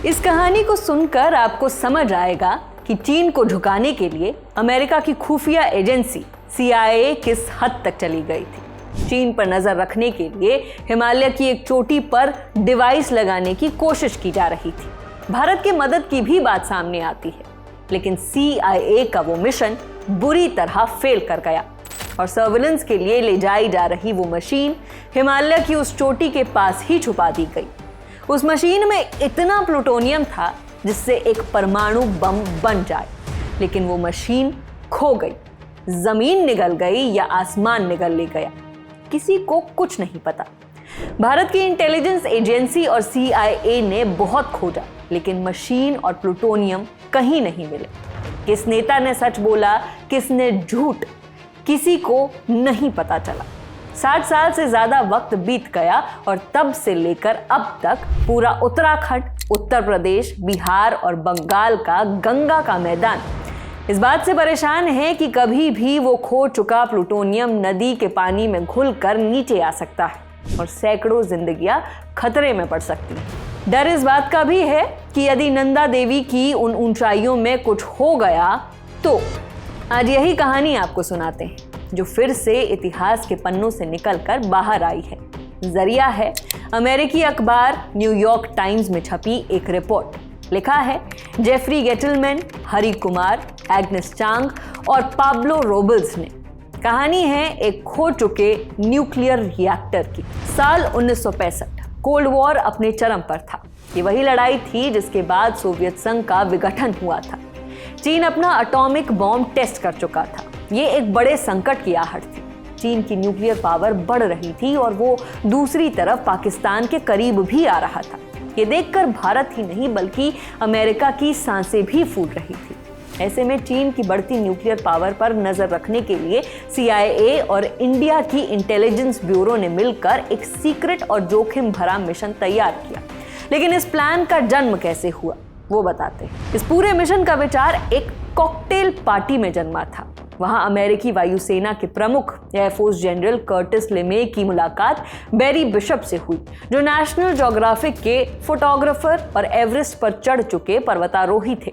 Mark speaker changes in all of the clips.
Speaker 1: इस कहानी को सुनकर आपको समझ आएगा कि चीन को झुकाने के लिए अमेरिका की खुफिया एजेंसी CIA किस हद तक चली गई थी। चीन पर नजर रखने के लिए हिमालय की एक चोटी पर डिवाइस लगाने की कोशिश की जा रही थी। भारत की मदद की भी बात सामने आती है, लेकिन CIA का वो मिशन बुरी तरह फेल कर गया और सर्विलेंस के लिए ले जाई जा रही वो मशीन हिमालय की उस चोटी के पास ही छुपा दी गई। उस मशीन में इतना प्लूटोनियम था जिससे एक परमाणु बम बन जाए, लेकिन वो मशीन खो गई। जमीन निगल गई या आसमान निगल ले गया, किसी को कुछ नहीं पता। भारत की इंटेलिजेंस एजेंसी और CIA ने बहुत खोजा, लेकिन मशीन और प्लूटोनियम कहीं नहीं मिले। किस नेता ने सच बोला, किसने झूठ, किसी को नहीं पता चला। 60 साल से ज्यादा वक्त बीत गया और तब से लेकर अब तक पूरा उत्तराखंड, उत्तर प्रदेश, बिहार और बंगाल का गंगा का मैदान इस बात से परेशान है कि कभी भी वो खो चुका प्लूटोनियम नदी के पानी में घुलकर नीचे आ सकता है और सैकड़ों जिंदगियां खतरे में पड़ सकती हैं। डर इस बात का भी है कि यदि नंदा देवी की उन ऊंचाइयों में कुछ हो गया तो आज यही कहानी आपको सुनाते हैं, जो फिर से इतिहास के पन्नों से निकलकर बाहर आई है। जरिया है अमेरिकी अखबार न्यूयॉर्क टाइम्स में छपी एक रिपोर्ट। लिखा है जेफरी गेटलमैन, हरी कुमार, एग्नेस चांग और पाब्लो रोबल्स ने। कहानी है एक खो चुके न्यूक्लियर रिएक्टर की। साल 1965, कोल्ड वॉर अपने चरम पर था। ये वही लड़ाई थी जिसके बाद सोवियत संघ का विघटन हुआ था। चीन अपना एटॉमिक बॉम्ब टेस्ट कर चुका था। ये एक बड़े संकट की आहट थी। चीन की न्यूक्लियर पावर बढ़ रही थी और वो दूसरी तरफ पाकिस्तान के करीब भी आ रहा था। ये देखकर भारत ही नहीं बल्कि अमेरिका की सांसें भी फूट रही थी। ऐसे में चीन की बढ़ती न्यूक्लियर पावर पर नजर रखने के लिए CIA और इंडिया की इंटेलिजेंस ब्यूरो ने मिलकर एक सीक्रेट और जोखिम भरा मिशन तैयार किया। लेकिन इस प्लान का जन्म कैसे हुआ वो बताते हैं। इस पूरे मिशन का विचार एक कॉकटेल पार्टी में जन्मा था। वहां अमेरिकी वायुसेना के प्रमुख एयरफोर्स जनरल कर्टिस लेमे की मुलाकात बैरी बिशप से हुई, जो नेशनल ज्योग्राफिक के फोटोग्राफर और एवरेस्ट पर चढ़ चुके पर्वतारोही थे।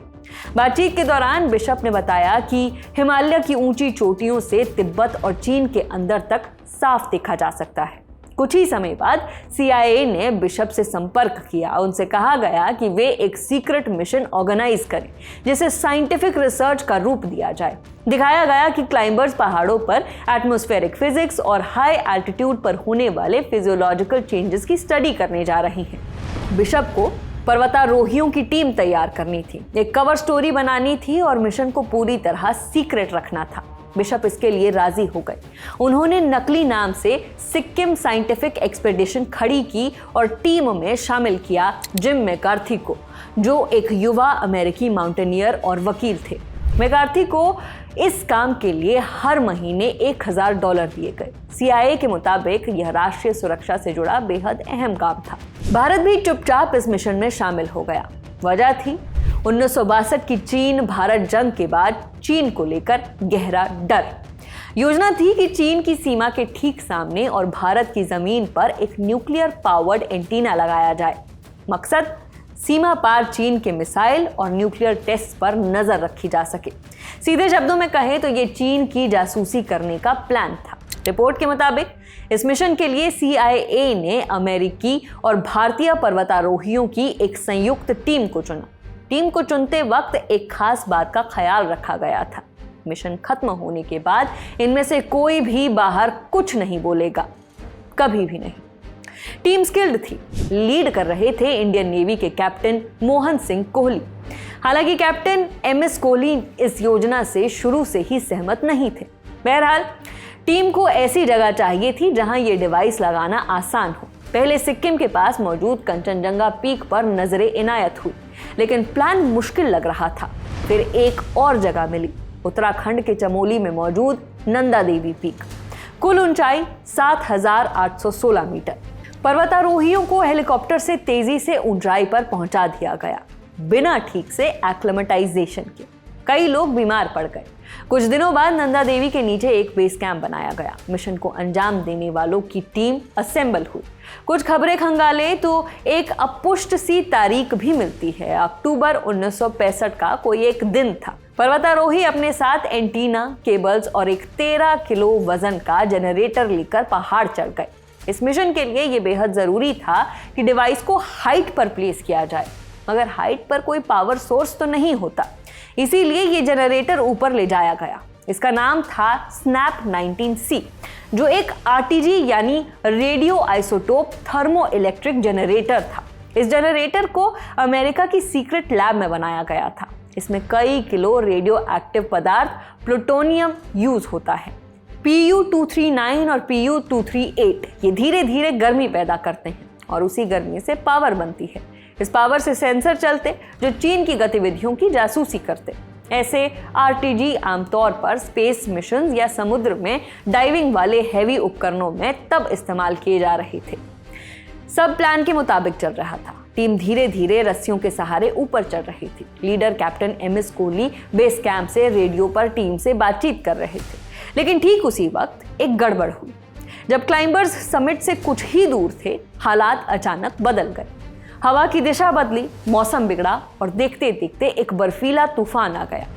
Speaker 1: बातचीत के दौरान बिशप ने बताया कि हिमालय की ऊंची चोटियों से तिब्बत और चीन के अंदर तक साफ देखा जा सकता है। कुछ ही समय बाद CIA ने बिशप से संपर्क किया। उनसे कहा गया कि वे एक सीक्रेट मिशन ऑर्गेनाइज करें जिसे साइंटिफिक रिसर्च का रूप दिया जाए। दिखाया गया कि क्लाइंबर्स पहाड़ों पर एटमॉस्फेरिक फिजिक्स और हाई एल्टीट्यूड पर होने वाले फिजियोलॉजिकल चेंजेस की स्टडी करने जा रही हैं। बिशप को पर्वतारोहियों की टीम तैयार करनी थी, एक कवर स्टोरी बनानी थी और मिशन को पूरी तरह सीक्रेट रखना था। बिशप इसके लिए राजी हो गए। उन्होंने नकली नाम से सिक्किम साइंटिफिक एक्सपेडिशन खड़ी की और टीम में शामिल किया जिम मैकार्थी को, जो एक युवा अमेरिकी माउंटेनियर और वकील थे। मैकार्थी को इस काम के लिए हर महीने $1000 दिए गए। CIA के मुताबिक यह राष्ट्रीय सुरक्षा से जुड़ा बेहद अहम काम था। भारत भी चुपचाप इस मिशन में शामिल हो गया। वजह थी 1962 की चीन भारत जंग के बाद चीन को लेकर गहरा डर। योजना थी कि चीन की सीमा के ठीक सामने और भारत की जमीन पर एक न्यूक्लियर पावर्ड एंटीना लगाया जाए। मकसद सीमा पार चीन के मिसाइल और न्यूक्लियर टेस्ट पर नजर रखी जा सके। सीधे शब्दों में कहें तो ये चीन की जासूसी करने का प्लान था। रिपोर्ट के मुताबिक इस मिशन के लिए CIA ने अमेरिकी और भारतीय पर्वतारोहियों की एक संयुक्त टीम को चुना। टीम को चुनते वक्त एक खास बात का ख्याल रखा गया था। मिशन खत्म होने के बाद इनमें से कोई भी बाहर कुछ नहीं बोलेगा, कभी भी नहीं। टीम स्किल्ड थी। लीड कर रहे थे इंडियन नेवी के कैप्टन मोहन सिंह कोहली। हालांकि कैप्टन MS कोहली इस योजना से शुरू से ही सहमत नहीं थे। बहरहाल टीम को ऐसी जगह चाहिए थी जहां ये डिवाइस लगाना आसान हो। पहले सिक्किम के पास मौजूद कंचनजंगा पीक पर नजरे इनायत हुई, लेकिन प्लान मुश्किल लग रहा था। फिर एक और जगह मिली, उत्तराखंड के चमोली में मौजूद नंदा देवी पीक। कुल ऊंचाई 7816 मीटर। पर्वतारोहियों को हेलीकॉप्टर से तेजी से ऊंचाई पर पहुंचा दिया गया, बिना ठीक से एक्लेमेटाइजेशन के। कई लोग बीमार पड़ गए। कुछ दिनों बाद नंदा देवी के नीचे एक बेस कैंप बनाया गया। मिशन को अंजाम देने वालों की टीम असेंबल हुई। कुछ खबरें खंगाले तो एक अपुष्ट सी तारीख भी मिलती है। अक्टूबर 1965 का कोई एक दिन था। पर्वतारोही अपने साथ एंटीना, केबल्स और एक 13 किलो वजन का जनरेटर लेकर पहाड़ चढ़ गए। इस मिशन के लिए यह बेहद जरूरी था कि डिवाइस को हाइट पर प्लेस किया जाए, मगर हाइट पर कोई पावर सोर्स तो नहीं होता, इसीलिए ये जनरेटर ऊपर ले जाया गया। इसका नाम था स्नैप 19C, जो एक आरटीजी यानी radio isotope thermo electric generator था। इस जनरेटर को अमेरिका की सीक्रेट लैब में बनाया गया था। इसमें कई किलो रेडियो एक्टिव पदार्थ प्लूटोनियम यूज होता है। Pu-239 और Pu-238 ये धीरे धीरे गर्मी पैदा करते हैं और उसी गर्मी से पावर बनती है। इस पावर से सेंसर चलते जो चीन की गतिविधियों की जासूसी करते। ऐसे आरटीजी आमतौर पर स्पेस मिशन या समुद्र में डाइविंग वाले हैवी उपकरणों में तब इस्तेमाल किए जा रहे थे। सब प्लान के मुताबिक चल रहा था। टीम धीरे धीरे रस्सियों के सहारे ऊपर चढ़ रही थी। Leader captain MS Kohli base camp से रेडियो पर टीम से बातचीत कर रहे थे, लेकिन ठीक उसी वक्त एक गड़बड़ हुई। जब क्लाइंबर्स समिट से कुछ ही दूर थे, हालात अचानक बदल गए। हवा की दिशा बदली, मौसम बिगड़ा और देखते देखते एक बर्फीला तूफान आ गया।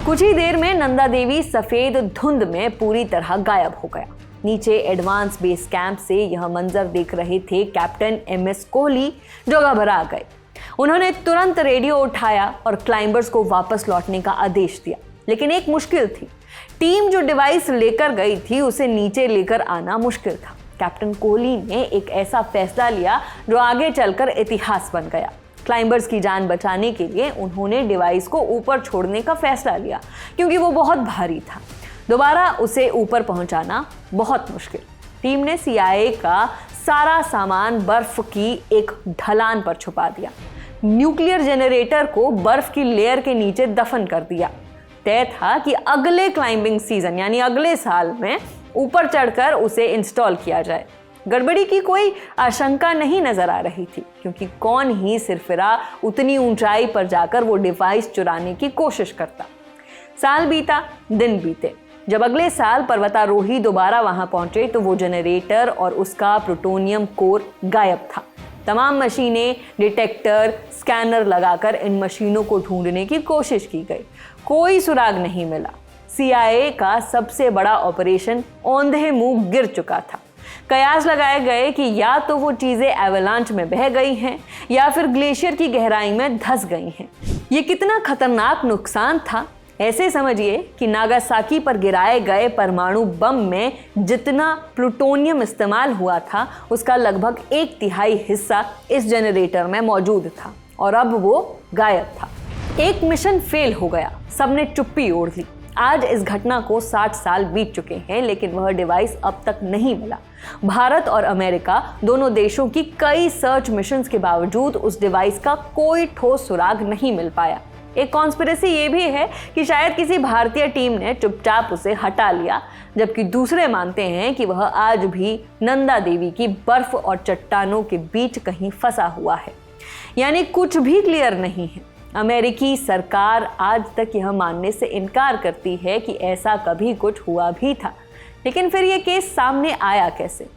Speaker 1: कुछ ही देर में नंदा देवी सफेद धुंध में पूरी तरह गायब हो गया। नीचे एडवांस बेस कैंप से यह मंजर देख रहे थे कैप्टन MS कोहली, जो घबरा गए। उन्होंने तुरंत रेडियो उठाया और क्लाइंबर्स को वापस लौटने का आदेश दिया, लेकिन एक मुश्किल थी। टीम जो डिवाइस लेकर गई थी उसे नीचे लेकर आना मुश्किल था। कैप्टन कोहली ने एक ऐसा फैसला लिया जो आगे चलकर इतिहास बन गया। क्लाइंबर्स की जान बचाने के लिए उन्होंने डिवाइस को ऊपर छोड़ने का फैसला लिया, क्योंकि वो बहुत भारी था। दोबारा उसे ऊपर पहुंचाना बहुत मुश्किल। टीम ने CIA का सारा सामान बर्फ की एक ढलान पर छुपा दिया। न्यूक्लियर जनरेटर को बर्फ की लेयर के नीचे दफन कर दिया। तय था कि अगले क्लाइंबिंग सीजन यानी अगले साल में ऊपर चढ़कर उसे इंस्टॉल किया जाए। गड़बड़ी की कोई आशंका नहीं नजर आ रही थी, क्योंकि कौन ही सिरफिरा उतनी ऊंचाई पर जाकर वो डिवाइस चुराने की कोशिश करता। साल बीता, दिन बीते। जब अगले साल पर्वतारोही दोबारा वहां पहुंचे तो वो जनरेटर और उसका प्लूटोनियम कोर गायब था। तमाम मशीनें, डिटेक्टर, स्कैनर लगाकर इन मशीनों को ढूंढने की कोशिश की गई। कोई सुराग नहीं मिला। CIA का सबसे बड़ा ऑपरेशन औंधे मुंह गिर चुका था। कयास लगाए गए कि या तो वो चीजें एवलांच में बह गई हैं या फिर ग्लेशियर की गहराई में धंस गई हैं। ये कितना खतरनाक नुकसान था, ऐसे समझिए कि नागासाकी पर गिराए गए परमाणु बम में जितना प्लूटोनियम इस्तेमाल हुआ था उसका लगभग 1/3 हिस्सा इस जनरेटर में मौजूद था और अब वो गायब था। एक मिशन फेल हो गया, सबने चुप्पी ओढ़ ली। आज इस घटना को 60 साल बीत चुके हैं, लेकिन वह डिवाइस अब तक नहीं मिला। भारत और अमेरिका दोनों देशों की कई सर्च मिशंस के बावजूद उस डिवाइस का कोई ठोस सुराग नहीं मिल पाया। एक कॉन्स्पिरेसी ये भी है कि शायद किसी भारतीय टीम ने चुपचाप उसे हटा लिया, जबकि दूसरे मानते हैं कि वह आज भी नंदा देवी की बर्फ और चट्टानों के बीच कहीं फंसा हुआ है। यानी कुछ भी क्लियर नहीं है। अमेरिकी सरकार आज तक यह मानने से इनकार करती है कि ऐसा कभी कुछ हुआ भी था, लेकिन फिर यह केस सामने आया कैसे?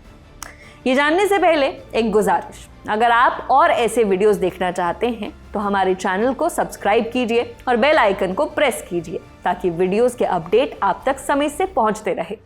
Speaker 1: ये जानने से पहले एक गुजारिश, अगर आप और ऐसे वीडियोस देखना चाहते हैं तो हमारे चैनल को सब्सक्राइब कीजिए और बेल आइकन को प्रेस कीजिए ताकि वीडियोस के अपडेट आप तक समय से पहुंचते रहे।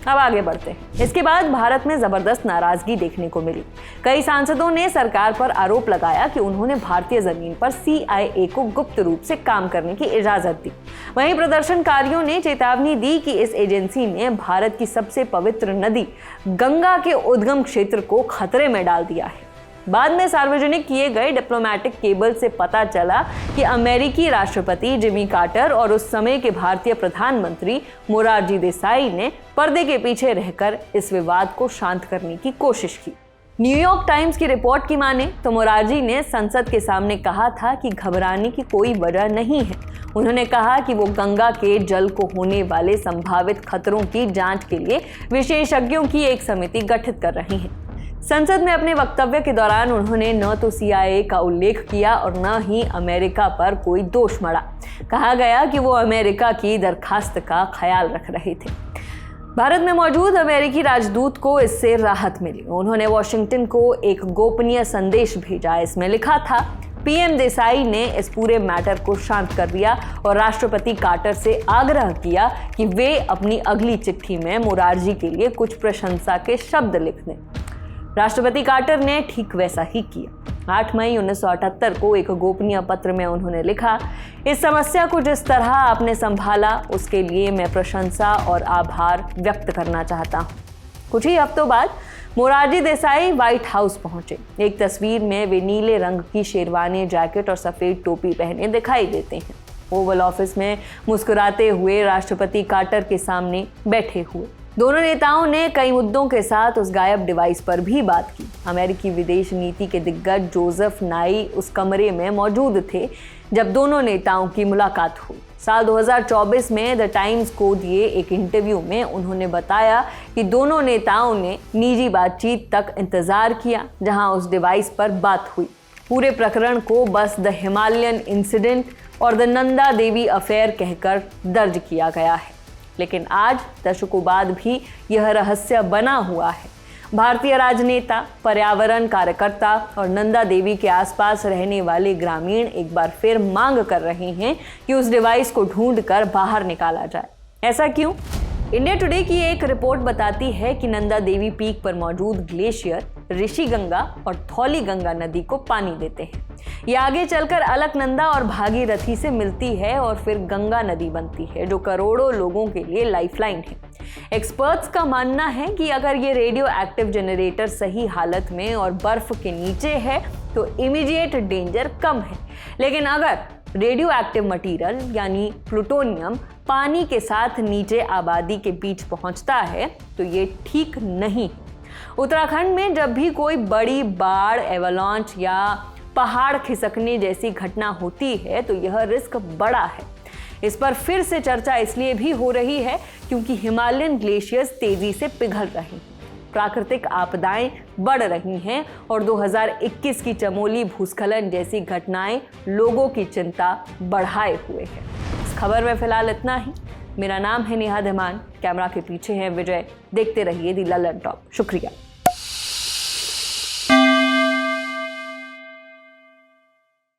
Speaker 1: अब आगे बढ़ते हैं। इसके बाद भारत में जबरदस्त नाराजगी देखने को मिली। कई सांसदों ने सरकार पर आरोप लगाया कि उन्होंने भारतीय जमीन पर CIA को गुप्त रूप से काम करने की इजाजत दी। वहीं प्रदर्शनकारियों ने चेतावनी दी कि इस एजेंसी ने भारत की सबसे पवित्र नदी गंगा के उद्गम क्षेत्र को खतरे में डाल दिया है। बाद में सार्वजनिक किए गए डिप्लोमेटिक केबल से पता चला कि अमेरिकी राष्ट्रपति जिमी कार्टर और उस समय के भारतीय प्रधानमंत्री मोरारजी देसाई ने पर्दे के पीछे रहकर इस विवाद को शांत करने की कोशिश की। न्यूयॉर्क टाइम्स की रिपोर्ट की माने तो मोरारजी ने संसद के सामने कहा था कि घबराने की कोई वजह नहीं है। उन्होंने कहा कि वो गंगा के जल को होने वाले संभावित खतरों की जांच के लिए विशेषज्ञों की एक समिति गठित कर रही हैं। संसद में अपने वक्तव्य के दौरान उन्होंने न तो CIA का उल्लेख किया और न ही अमेरिका पर कोई दोष मढ़ा। कहा गया कि वो अमेरिका की दरखास्त का ख्याल रख रहे थे। भारत में मौजूद अमेरिकी राजदूत को इससे राहत मिली। उन्होंने वॉशिंगटन को एक गोपनीय संदेश भेजा। इसमें लिखा था, PM देसाई ने इस पूरे मैटर को शांत कर दिया और राष्ट्रपति कार्टर से आग्रह किया कि वे अपनी अगली चिट्ठी में मोरारजी के लिए कुछ प्रशंसा के शब्द लिख दें। राष्ट्रपति कार्टर ने ठीक वैसा ही किया। 8 मई 1978 को एक गोपनीय पत्र में उन्होंने लिखा, इस समस्या को जिस तरह आपने संभाला उसके लिए मैं प्रशंसा और आभार व्यक्त करना चाहता हूँ। कुछ ही हफ्तों बाद मोरारजी देसाई व्हाइट हाउस पहुंचे। एक तस्वीर में वे नीले रंग की शेरवानी, जैकेट और सफेद टोपी पहने दिखाई देते हैं। ओवल ऑफिस में मुस्कुराते हुए राष्ट्रपति कार्टर के सामने बैठे हुए। दोनों नेताओं ने कई मुद्दों के साथ उस गायब डिवाइस पर भी बात की। अमेरिकी विदेश नीति के दिग्गज जोसेफ नाई उस कमरे में मौजूद थे जब दोनों नेताओं की मुलाकात हुई। साल 2024 में द टाइम्स को दिए एक इंटरव्यू में उन्होंने बताया कि दोनों नेताओं ने निजी बातचीत तक इंतजार किया जहां उस डिवाइस पर बात हुई। पूरे प्रकरण को बस द हिमालयन इंसिडेंट और द नंदा देवी अफेयर कहकर दर्ज किया गया है। लेकिन आज दशकों बाद भी यह रहस्य बना हुआ है। भारतीय राजनेता, पर्यावरण कार्यकर्ता और नंदा देवी के आसपास रहने वाले ग्रामीण एक बार फिर मांग कर रहे हैं कि उस डिवाइस को ढूंढकर बाहर निकाला जाए। ऐसा क्यों? इंडिया टुडे की एक रिपोर्ट बताती है कि नंदा देवी पीक पर मौजूद ग्लेशियर ऋषि गंगा और थौली गंगा नदी को पानी देते हैं। ये आगे चलकर अलकनंदा और भागीरथी से मिलती है और फिर गंगा नदी बनती है, जो करोड़ों लोगों के लिए लाइफलाइन है। एक्सपर्ट्स का मानना है कि अगर ये रेडियो एक्टिव जनरेटर सही हालत में और बर्फ के नीचे है तो इमीडिएट डेंजर कम है, लेकिन अगर रेडियो एक्टिव मटीरियल यानी प्लूटोनियम पानी के साथ नीचे आबादी के बीच पहुंचता है तो ये ठीक नहीं। उत्तराखंड में जब भी कोई बड़ी बाढ़, एवलांच या पहाड़ खिसकने जैसी घटना होती है तो यह रिस्क बड़ा है। इस पर फिर से चर्चा इसलिए भी हो रही है क्योंकि हिमालयन ग्लेशियर्स तेजी से पिघल रहे हैं, प्राकृतिक आपदाएं बढ़ रही हैं और 2021 की चमोली भूस्खलन जैसी घटनाएं लोगों की चिंता बढ़ाए हुए हैं। इस खबर में फिलहाल इतना ही। मेरा नाम है नेहा धीमान, कैमरा के पीछे है विजय। देखते रहिए दी ललन टॉप। शुक्रिया।